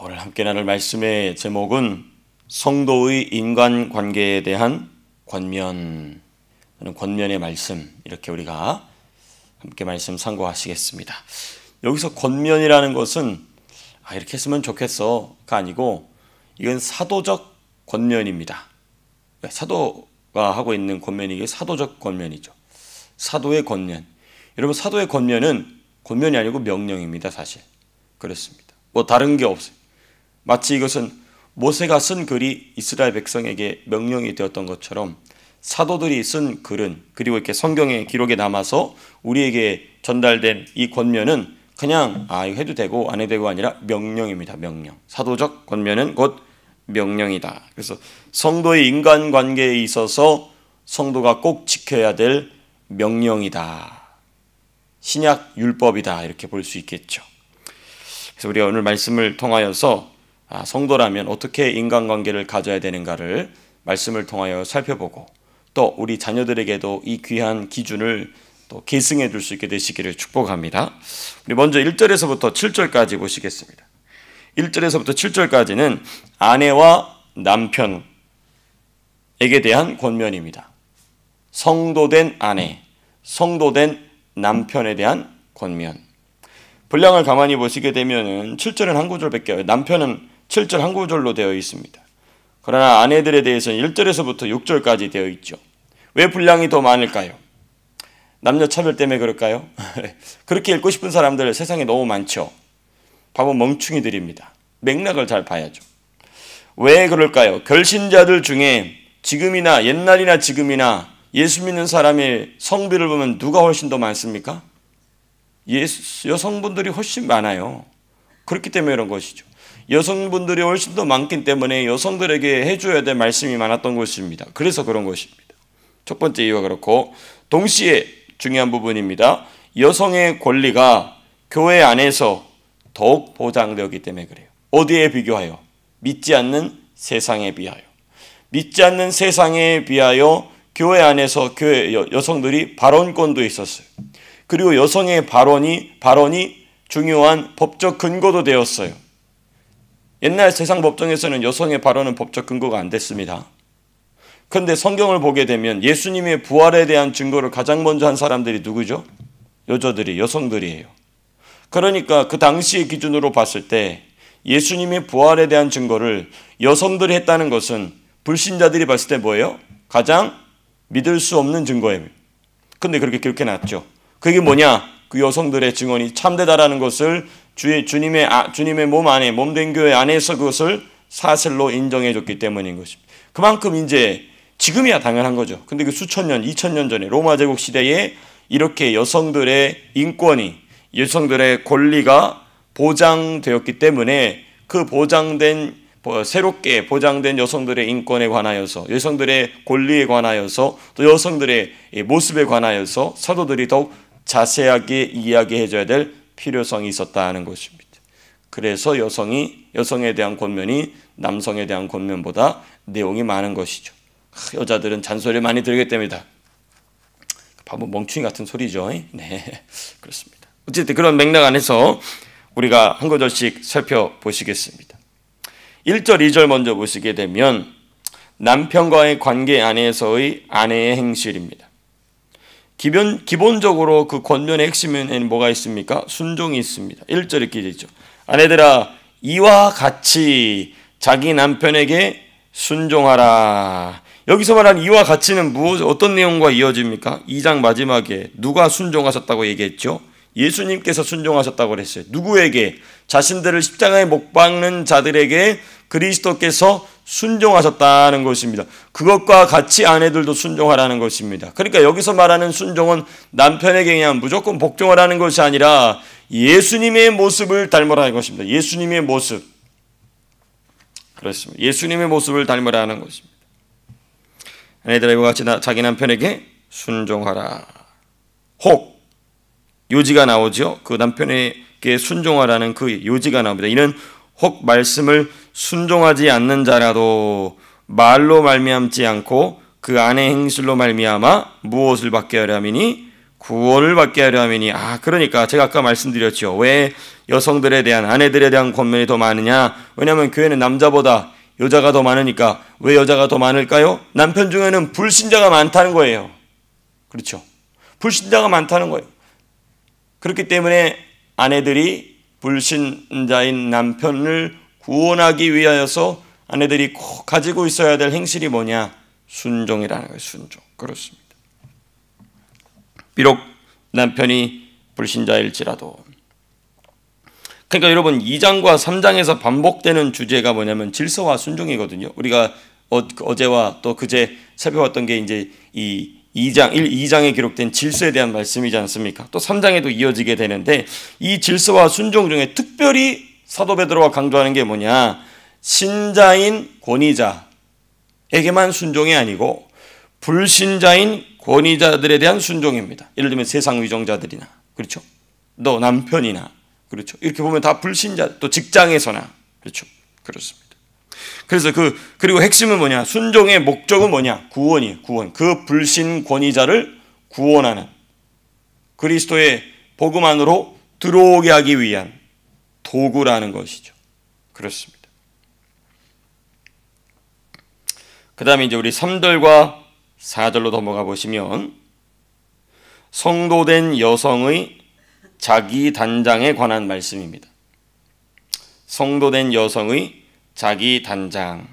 오늘 함께 나눌 말씀의 제목은 성도의 인간관계에 대한 권면, 권면의 말씀, 이렇게 우리가 함께 말씀 상고하시겠습니다. 여기서 권면이라는 것은 이렇게 했으면 좋겠어가 아니고 이건 사도적 권면입니다. 사도가 하고 있는 권면이 이게 사도적 권면이죠. 사도의 권면. 여러분, 사도의 권면은 권면이 아니고 명령입니다. 사실 그렇습니다. 뭐 다른 게 없어요. 마치 이것은 모세가 쓴 글이 이스라엘 백성에게 명령이 되었던 것처럼 사도들이 쓴 글은, 그리고 이렇게 성경의 기록에 남아서 우리에게 전달된 이 권면은 그냥 이거 해도 되고 안 해도 되고 아니라 명령입니다. 명령. 사도적 권면은 곧 명령이다. 그래서 성도의 인간관계에 있어서 성도가 꼭 지켜야 될 명령이다. 신약 율법이다. 이렇게 볼 수 있겠죠. 그래서 우리가 오늘 말씀을 통하여서 성도라면 어떻게 인간관계를 가져야 되는가를 말씀을 통하여 살펴보고, 또 우리 자녀들에게도 이 귀한 기준을 또 계승해 줄 수 있게 되시기를 축복합니다. 우리 먼저 1절에서부터 7절까지 보시겠습니다. 1절에서부터 7절까지는 아내와 남편에게 대한 권면입니다. 성도된 아내, 성도된 남편에 대한 권면. 분량을 가만히 보시게 되면 7절은 한 구절밖에, 남편은 7절 한 구절로 되어 있습니다. 그러나 아내들에 대해서는 1절에서부터 6절까지 되어 있죠. 왜 분량이 더 많을까요? 남녀 차별 때문에 그럴까요? 그렇게 읽고 싶은 사람들 세상에 너무 많죠. 바보 멍충이들입니다. 맥락을 잘 봐야죠. 왜 그럴까요? 결신자들 중에 지금이나 옛날이나 지금이나 예수 믿는 사람의 성비를 보면 누가 훨씬 더 많습니까? 여성분들이 훨씬 많아요. 그렇기 때문에 그런 것이죠. 여성분들이 훨씬 더 많기 때문에 여성들에게 해줘야 될 말씀이 많았던 것입니다. 그래서 그런 것입니다. 첫 번째 이유가 그렇고, 동시에 중요한 부분입니다. 여성의 권리가 교회 안에서 더욱 보장되었기 때문에 그래요. 어디에 비교하여? 믿지 않는 세상에 비하여. 믿지 않는 세상에 비하여 교회 안에서 여성들이 발언권도 있었어요. 그리고 여성의 발언이 중요한 법적 근거도 되었어요. 옛날 세상 법정에서는 여성의 발언은 법적 근거가 안 됐습니다. 그런데 성경을 보게 되면 예수님의 부활에 대한 증거를 가장 먼저 한 사람들이 누구죠? 여성들이에요. 그러니까 그 당시의 기준으로 봤을 때 예수님의 부활에 대한 증거를 여성들이 했다는 것은 불신자들이 봤을 때 뭐예요? 가장 믿을 수 없는 증거예요. 그런데 그렇게 기록해 놨죠. 그게 뭐냐? 그 여성들의 증언이 참되다라는 것을 주님의 몸 안에, 몸된 교회 안에서 그것을 사실로 인정해 줬기 때문인 것입니다. 그만큼 이제 지금이야 당연한 거죠. 근데 그 수천 년, 2000년 전에 로마 제국 시대에 이렇게 여성들의 인권이, 여성들의 권리가 보장되었기 때문에 그 새롭게 보장된 여성들의 인권에 관하여서, 여성들의 권리에 관하여서, 또 여성들의 모습에 관하여서 사도들이 더욱 자세하게 이야기해 줘야 될 필요성이 있었다는 것입니다. 그래서 여성에 대한 권면이 남성에 대한 권면보다 내용이 많은 것이죠. 여자들은 잔소리를 많이 들게 됩니다. 바보 멍충이 같은 소리죠. 네, 그렇습니다. 어쨌든 그런 맥락 안에서 우리가 한 구절씩 살펴보시겠습니다. 1절, 2절 먼저 보시게 되면 남편과의 관계 안에서의 아내의 행실입니다. 기본적으로 그 권면의 핵심에는 뭐가 있습니까? 순종이 있습니다. 1절 이렇게 되죠. 아내들아, 이와 같이 자기 남편에게 순종하라. 여기서 말하는 이와 같이는 어떤 내용과 이어집니까? 2장 마지막에 누가 순종하셨다고 얘기했죠? 예수님께서 순종하셨다고 그랬어요. 누구에게? 자신들을 십자가에 못 박는 자들에게 그리스도께서 순종하셨다는 것입니다. 그것과 같이 아내들도 순종하라는 것입니다. 그러니까 여기서 말하는 순종은 남편에게 그냥 무조건 복종하라는 것이 아니라 예수님의 모습을 닮으라는 것입니다. 예수님의 모습. 그렇습니다. 예수님의 모습을 닮으라는 것입니다. 아내들아, 이와 같이 자기 남편에게 순종하라. 혹 요지가 나오죠. 그 남편에게 순종하라는 그 요지가 나옵니다. 이는 혹 말씀을 순종하지 않는 자라도 말로 말미암지 않고 그 안의 행실로 말미암아 무엇을 받게 하려 함이니 구원을 받게 하려 함이니. 그러니까 제가 아까 말씀드렸죠. 왜 여성들에 대한, 아내들에 대한 권면이 더 많으냐? 왜냐하면 교회는 남자보다 여자가 더 많으니까. 왜 여자가 더 많을까요? 남편 중에는 불신자가 많다는 거예요. 그렇죠? 불신자가 많다는 거예요. 그렇기 때문에 아내들이 불신자인 남편을 구원하기 위하여서 아내들이 꼭 가지고 있어야 될 행실이 뭐냐? 순종이라는 거예요. 순종. 그렇습니다. 비록 남편이 불신자일지라도. 그러니까 여러분 2장과 3장에서 반복되는 주제가 뭐냐면 질서와 순종이거든요. 우리가 어제와 또 그제 살펴봤던 게 이제 이 2장에 기록된 질서에 대한 말씀이지 않습니까? 또 3장에도 이어지게 되는데 이 질서와 순종 중에 특별히 사도 베드로가 강조하는 게 뭐냐? 신자인 권위자에게만 순종이 아니고 불신자인 권위자들에 대한 순종입니다. 예를 들면 세상 위정자들이나, 그렇죠? 너 남편이나, 그렇죠? 이렇게 보면 다 불신자, 또 직장에서나, 그렇죠? 그렇습니다. 그래서 그리고 핵심은 뭐냐? 순종의 목적은 뭐냐? 구원이에요. 구원. 그 불신 권위자를 구원하는, 그리스도의 복음 안으로 들어오게 하기 위한 도구라는 것이죠. 그렇습니다. 그 다음에 이제 우리 3절과 4절로 넘어가 보시면 성도된 여성의 자기 단장에 관한 말씀입니다. 성도된 여성의 자기 단장.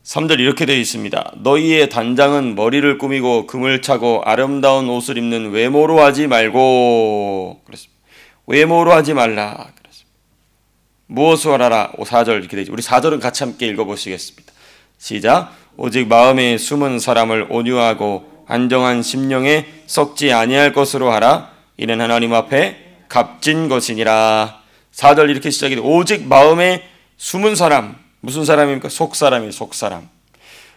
3절 이렇게 되어 있습니다. 너희의 단장은 머리를 꾸미고 금을 차고 아름다운 옷을 입는 외모로 하지 말고. 그렇습니다. 외모로 하지 말라. 그렇습니다. 무엇을 하라. 4절 이렇게 되죠. 우리 4절은 같이 함께 읽어보시겠습니다. 시작. 오직 마음에 숨은 사람을 온유하고 안정한 심령에 썩지 아니할 것으로 하라. 이는 하나님 앞에 값진 것이니라. 4절 이렇게 시작이 돼. 오직 마음에 숨은 사람. 무슨 사람입니까? 속사람이에요. 속사람.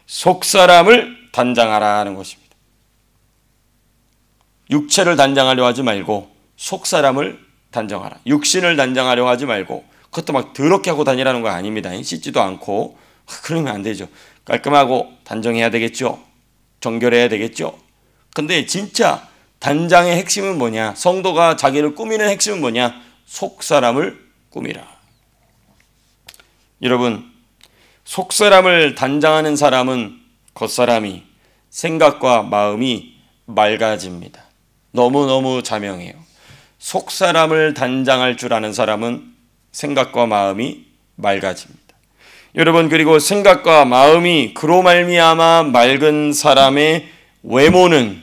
속사람을 단장하라는 것입니다. 육체를 단장하려 하지 말고 속사람을 단장하라. 육신을 단장하려 하지 말고 그것도 막 더럽게 하고 다니라는 거 아닙니다. 씻지도 않고. 그러면 안 되죠. 깔끔하고 단정해야 되겠죠. 정결해야 되겠죠. 근데 진짜 단장의 핵심은 뭐냐? 성도가 자기를 꾸미는 핵심은 뭐냐? 속사람을 꾸미라. 여러분, 속사람을 단장하는 사람은 겉사람이 생각과 마음이 맑아집니다. 너무너무 자명해요. 속사람을 단장할 줄 아는 사람은 생각과 마음이 맑아집니다. 여러분, 그리고 생각과 마음이 그로 말미암아 맑은 사람의 외모는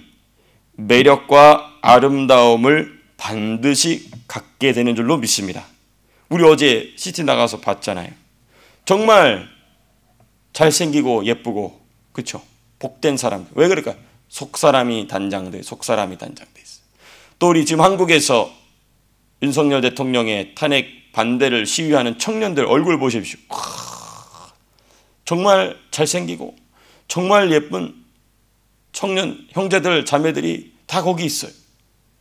매력과 아름다움을 반드시 갖게 되는 줄로 믿습니다. 우리 어제 시티 나가서 봤잖아요. 정말 잘생기고 예쁘고, 그렇죠? 복된 사람. 왜 그럴까요? 속사람이 단장돼 있어요. 또 우리 지금 한국에서 윤석열 대통령의 탄핵 반대를 시위하는 청년들 얼굴 보십시오. 정말 잘생기고 정말 예쁜 청년 형제들 자매들이 다 거기 있어요.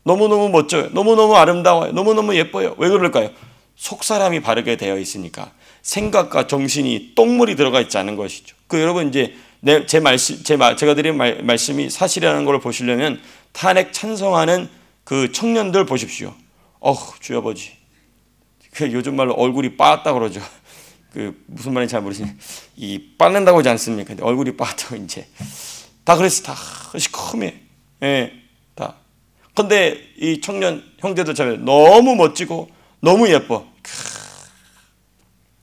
너무너무 멋져요. 너무너무 아름다워요. 너무너무 예뻐요. 왜 그럴까요? 속사람이 바르게 되어 있으니까 생각과 정신이 똥물이 들어가 있지 않은 것이죠. 여러분 이제 제가 드린 말씀이 사실이라는 걸 보시려면 탄핵 찬성하는 그 청년들 보십시오. 주여 아버지. 요즘 말로 얼굴이 빠았다 그러죠. 무슨 말인지 잘 모르시네. 빠른다고 하지 않습니까? 근데 얼굴이 빠았다고 이제 다 그래서 다 시커매. 예, 다. 근데 이 청년 형제들 자매 너무 멋지고 너무 예뻐.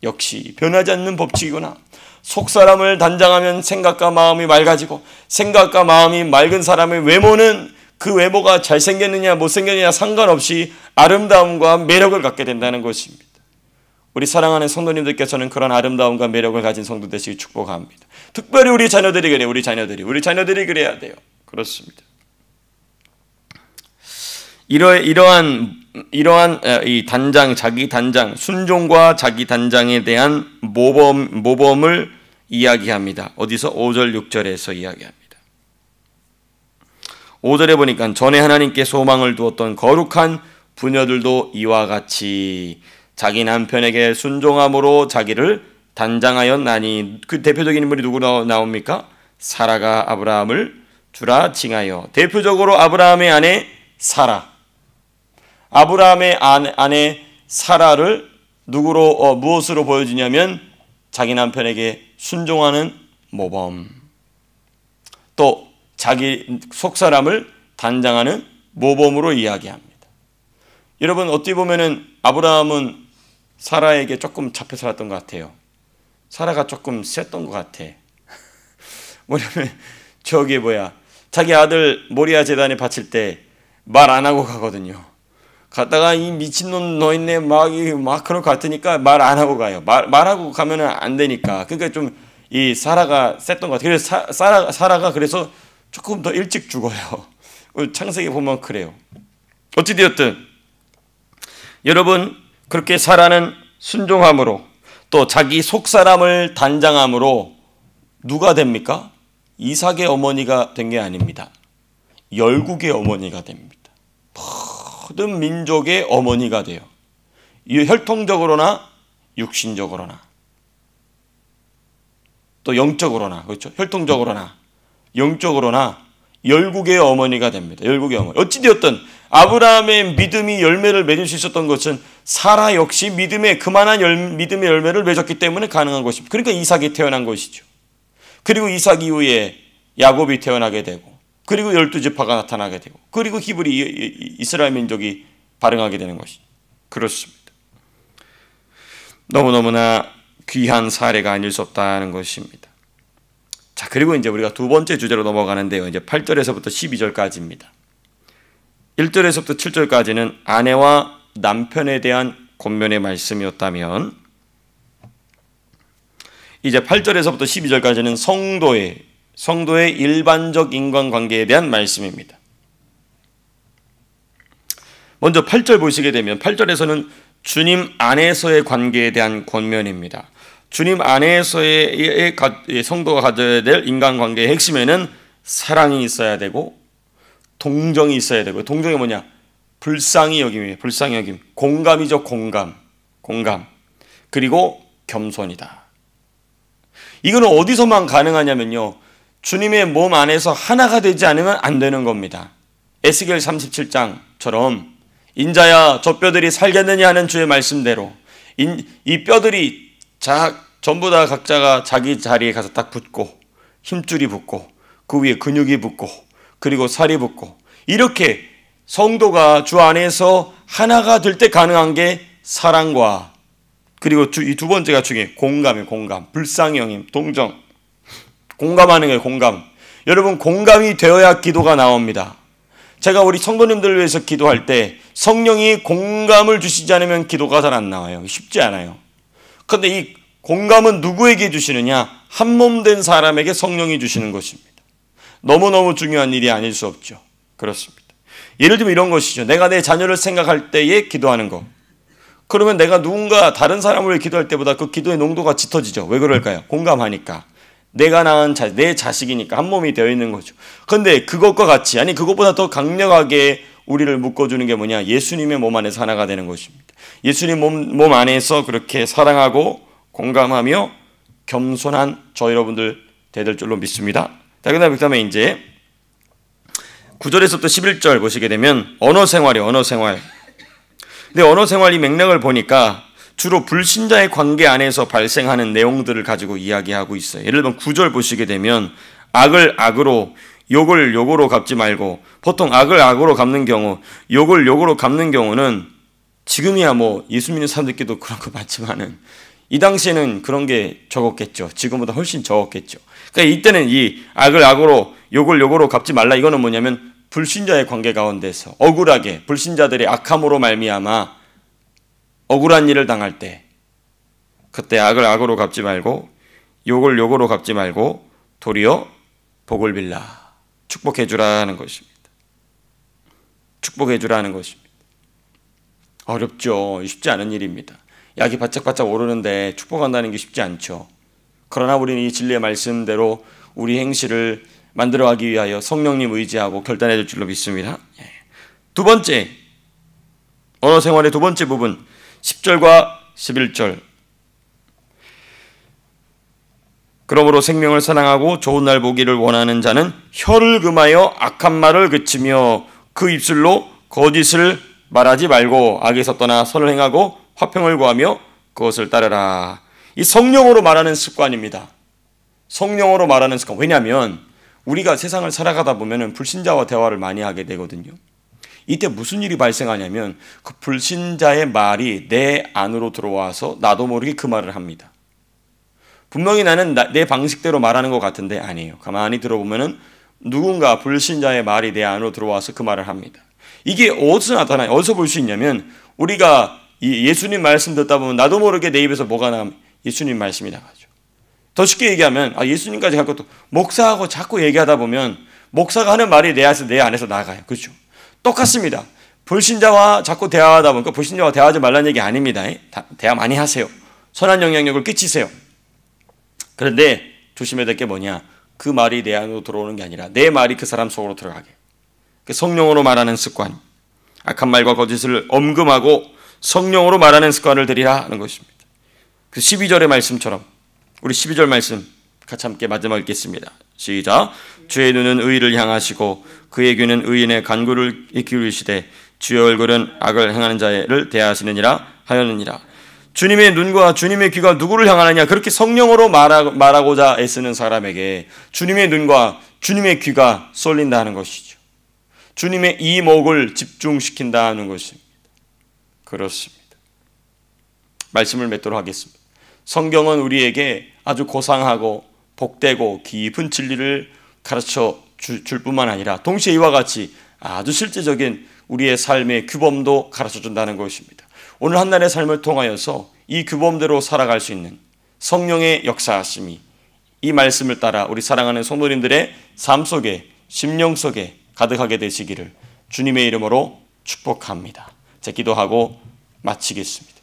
역시 변하지 않는 법칙이구나. 속사람을 단장하면 생각과 마음이 맑아지고 생각과 마음이 맑은 사람의 외모는 그 외모가 잘생겼느냐 못생겼느냐 상관없이 아름다움과 매력을 갖게 된다는 것입니다. 우리 사랑하는 성도님들께서는 그런 아름다움과 매력을 가진 성도 되시기 축복합니다. 특별히 우리 자녀들이 그래요. 우리 자녀들이 그래야 돼요. 그렇습니다. 이러한 이 단장, 자기 단장, 순종과 자기 단장에 대한 모범을 이야기합니다. 어디서? 5절, 6절에서 이야기합니다. 5절에 보니까 전에 하나님께 소망을 두었던 거룩한 부녀들도 이와 같이 자기 남편에게 순종함으로 자기를 단장하였나니. 그 대표적인 인물이 누구 나옵니까? 사라가 아브라함을 주라 칭하여. 대표적으로 아브라함의 아내 사라. 아브라함의 아내 사라를 누구로 무엇으로 보여주냐면 자기 남편에게 순종하는 모범, 또 자기 속사람을 단장하는 모범으로 이야기합니다. 여러분, 어떻게 보면은 아브라함은 사라에게 조금 잡혀 살았던 것 같아요. 사라가 조금 셌던 것 같아. 뭐냐면 자기 아들 모리아 제단에 바칠 때 말 안 하고 가거든요. 갔다가 이 미친놈 너 있네 막 그럴 것 같으니까 말 안 하고 가요. 말하고 가면은 안 되니까. 그러니까 좀 이 사라가 셌던 것 같아요. 그래서 사라가 그래서 조금 더 일찍 죽어요. 창세기 보면 그래요. 어찌되었든 여러분, 그렇게 사라는 순종함으로 또 자기 속사람을 단장함으로 누가 됩니까? 이삭의 어머니가 된 게 아닙니다. 열국의 어머니가 됩니다. 모든 민족의 어머니가 돼요. 혈통적으로나 육신적으로나 또 영적으로나, 그렇죠? 혈통적으로나 영적으로나 열국의 어머니가 됩니다. 열국의 어머니. 어찌되었든 아브라함의 믿음이 열매를 맺을 수 있었던 것은 사라 역시 그만한 믿음의 열매를 맺었기 때문에 가능한 것입니다. 그러니까 이삭이 태어난 것이죠. 그리고 이삭 이후에 야곱이 태어나게 되고, 그리고 12지파가 나타나게 되고, 그리고 이스라엘 민족이 발흥하게 되는 것이죠. 그렇습니다. 너무너무나 귀한 사례가 아닐 수 없다는 것입니다. 자, 그리고 이제 우리가 두 번째 주제로 넘어가는데요. 이제 8절에서부터 12절까지입니다. 1절에서부터 7절까지는 아내와 남편에 대한 권면의 말씀이었다면, 이제 8절에서부터 12절까지는 성도의 일반적 인간관계에 대한 말씀입니다. 먼저 8절 보시게 되면 8절에서는 주님 안에서의 관계에 대한 권면입니다. 주님 안에서의 성도가 가져야 될 인간관계의 핵심에는 사랑이 있어야 되고 동정이 있어야 되고, 동정이 뭐냐? 불쌍히 여김이에요. 불쌍히 여김. 공감이죠. 공감. 그리고 겸손이다. 이거는 어디서만 가능하냐면요, 주님의 몸 안에서 하나가 되지 않으면 안 되는 겁니다. 에스겔 37장처럼 인자야 저 뼈들이 살겠느냐 하는 주의 말씀대로 이 뼈들이 전부 다 각자가 자기 자리에 가서 딱 붙고, 힘줄이 붙고, 그 위에 근육이 붙고, 그리고 살이 붙고, 이렇게 성도가 주 안에서 하나가 될 때 가능한 게 사랑과, 그리고 이 두 번째가 중요해요. 공감이에요. 공감. 불쌍히 여김, 동정. 공감하는 거예요. 공감. 여러분, 공감이 되어야 기도가 나옵니다. 제가 우리 성도님들을 위해서 기도할 때 성령이 공감을 주시지 않으면 기도가 잘 안 나와요. 쉽지 않아요. 그런데 이 공감은 누구에게 주시느냐? 한 몸 된 사람에게 성령이 주시는 것입니다. 너무너무 중요한 일이 아닐 수 없죠. 그렇습니다. 예를 들면 이런 것이죠. 내가 내 자녀를 생각할 때에 기도하는 거. 그러면 내가 누군가 다른 사람을 기도할 때보다 그 기도의 농도가 짙어지죠. 왜 그럴까요? 공감하니까. 내가 낳은 내 자식이니까 한 몸이 되어 있는 거죠. 그런데 그것과 같이, 아니 그것보다 더 강력하게 우리를 묶어주는 게 뭐냐? 예수님의 몸 안에서 하나가 되는 것입니다. 예수님 몸 안에서 그렇게 사랑하고 공감하며 겸손한 저 여러분들 되될 줄로 믿습니다. 자, 그다음에 이제 9절에서부터 11절 보시게 되면 언어 생활이에요. 언어 생활. 근데 언어 생활 이 맥락을 보니까 주로 불신자의 관계 안에서 발생하는 내용들을 가지고 이야기하고 있어요. 예를 들면 9절 보시게 되면 악을 악으로, 욕을 욕으로 갚지 말고, 보통 악을 악으로 갚는 경우, 욕을 욕으로 갚는 경우는 지금이야 뭐 예수 믿는 사람들끼리도 그런 거 많지만은 이 당시에는 그런 게 적었겠죠. 지금보다 훨씬 적었겠죠. 그러니까 이때는 이 악을 악으로, 욕을 욕으로 갚지 말라. 이거는 뭐냐면 불신자의 관계 가운데서 억울하게 불신자들의 악함으로 말미암아 억울한 일을 당할 때, 그때 악을 악으로 갚지 말고 욕을 욕으로 갚지 말고 도리어 복을 빌라, 축복해 주라는 것입니다. 축복해 주라는 것입니다. 어렵죠. 쉽지 않은 일입니다. 약이 바짝바짝 오르는데 축복한다는 게 쉽지 않죠. 그러나 우리는 이 진리의 말씀대로 우리 행실을 만들어가기 위하여 성령님 의지하고 결단해 줄 줄로 믿습니다. 두 번째, 언어 생활의 두 번째 부분, 10절과 11절. 그러므로 생명을 사랑하고 좋은 날 보기를 원하는 자는 혀를 금하여 악한 말을 그치며 그 입술로 거짓을 말하지 말고 악에서 떠나 선을 행하고 화평을 구하며 그것을 따르라. 이 성령으로 말하는 습관입니다. 성령으로 말하는 습관. 왜냐하면 우리가 세상을 살아가다 보면 불신자와 대화를 많이 하게 되거든요. 이때 무슨 일이 발생하냐면 그 불신자의 말이 내 안으로 들어와서 나도 모르게 그 말을 합니다. 분명히 나는 내 방식대로 말하는 것 같은데 아니에요. 가만히 들어보면 누군가 불신자의 말이 내 안으로 들어와서 그 말을 합니다. 이게 어디서 나타나요? 어디서 볼 수 있냐면 우리가 예수님 말씀 듣다 보면 나도 모르게 내 입에서 뭐가 나면 예수님 말씀이 나가죠. 더 쉽게 얘기하면 예수님까지 갈 것도 목사하고 자꾸 얘기하다 보면 목사가 하는 말이 내 안에서 나가요. 그렇죠? 똑같습니다. 불신자와 자꾸 대화하다 보니까 불신자와 대화하지 말라는 얘기 아닙니다. 대화 많이 하세요. 선한 영향력을 끼치세요. 그런데 조심해야 될 게 뭐냐? 그 말이 내 안으로 들어오는 게 아니라 내 말이 그 사람 속으로 들어가게. 성령으로 말하는 습관. 악한 말과 거짓을 엄금하고 성령으로 말하는 습관을 들이라 하는 것입니다. 그 12절의 말씀처럼 우리 12절 말씀 같이 함께 마지막 읽겠습니다. 시작. 주의 눈은 의를 향하시고 그의 귀는 의인의 간구를 기울이시되 주의 얼굴은 악을 행하는 자를 대하시느니라 하였느니라. 주님의 눈과 주님의 귀가 누구를 향하느냐? 그렇게 성령으로 말하고자 애쓰는 사람에게 주님의 눈과 주님의 귀가 쏠린다는 것이죠. 주님의 이목을 집중시킨다는 것입니다. 그렇습니다. 말씀을 맺도록 하겠습니다. 성경은 우리에게 아주 고상하고 복되고 깊은 진리를 가르쳐 줄 뿐만 아니라 동시에 이와 같이 아주 실제적인 우리의 삶의 규범도 가르쳐 준다는 것입니다. 오늘 한 날의 삶을 통하여서 이 규범대로 살아갈 수 있는 성령의 역사하심이 이 말씀을 따라 우리 사랑하는 성도님들의 삶 속에 심령 속에 가득하게 되시기를 주님의 이름으로 축복합니다. 제 기도하고 마치겠습니다.